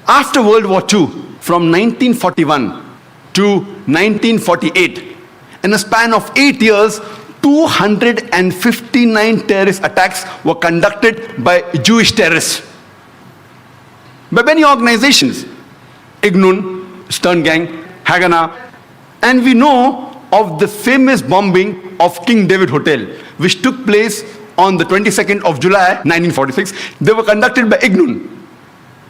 After World War II, from 1941 to 1948, in a span of 8 years, 259 terrorist attacks were conducted by Jewish terrorists. By many organizations, Ignun, Stern Gang, Haganah, and we know of the famous bombing of King David Hotel, which took place on the 22nd of July 1946. They were conducted by Ignun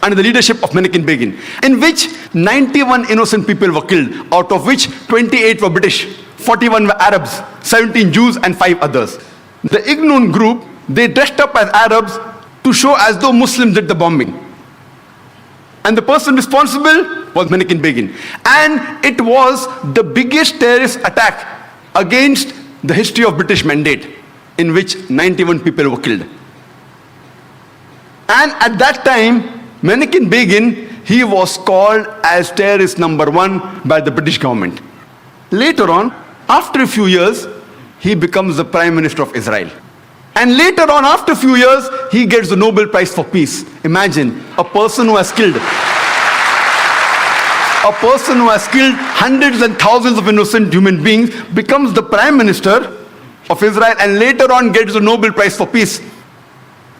under the leadership of Menachem Begin, in which 91 innocent people were killed, out of which 28 were British, 41 were Arabs, 17 Jews, and 5 others. The Ignun group, they dressed up as Arabs to show as though Muslims did the bombing. And the person responsible was Menachem Begin. And it was the biggest terrorist attack against the history of British Mandate, in which 91 people were killed. And at that time, Menachem Begin, he was called as terrorist number 1 by the British government. Later on, after a few years, he becomes the Prime Minister of Israel. And later on, after a few years, he gets the Nobel Prize for Peace. Imagine, a person who has killed hundreds and thousands of innocent human beings becomes the Prime Minister of Israel and later on gets the Nobel Prize for Peace.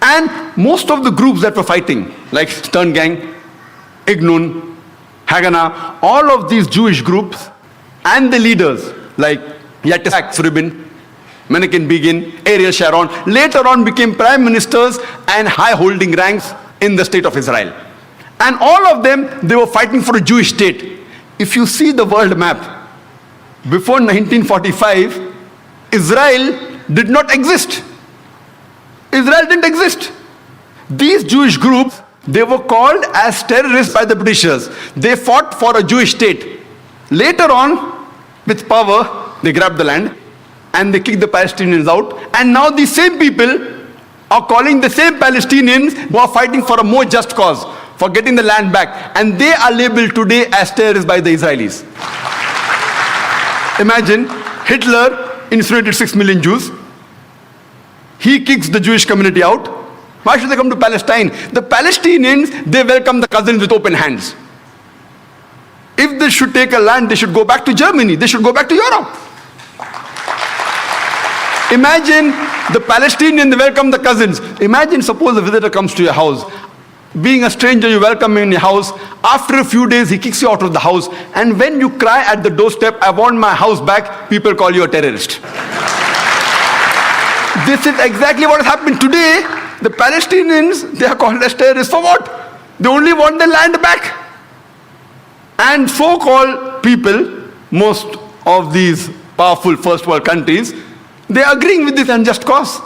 And most of the groups that were fighting, like Stern Gang, Ignun, Haganah, all of these Jewish groups and the leaders like Yitzhak Rabin, Menachem Begin, Ariel Sharon, later on became prime ministers and high-holding ranks in the state of Israel. And all of them, they were fighting for a Jewish state. If you see the world map, before 1945, Israel did not exist. Israel didn't exist. These Jewish groups, they were called as terrorists by the Britishers. They fought for a Jewish state. Later on, with power, they grabbed the land and they kicked the Palestinians out. And now these same people are calling the same Palestinians who are fighting for a more just cause, for getting the land back. And they are labeled today as terrorists by the Israelis. Imagine, Hitler incinerated 6 million Jews. He kicks the Jewish community out. Why should they come to Palestine? The Palestinians, they welcome the cousins with open hands. If they should take a land, they should go back to Germany. They should go back to Europe. Imagine the Palestinians, they welcome the cousins. Imagine, suppose a visitor comes to your house. Being a stranger, you welcome him in your house. After a few days, he kicks you out of the house. And when you cry at the doorstep, I want my house back, people call you a terrorist. This is exactly what has happened today. The Palestinians, they are called as terrorists for what? They only want their land back. And so-called people, most of these powerful first world countries, they are agreeing with this unjust cause.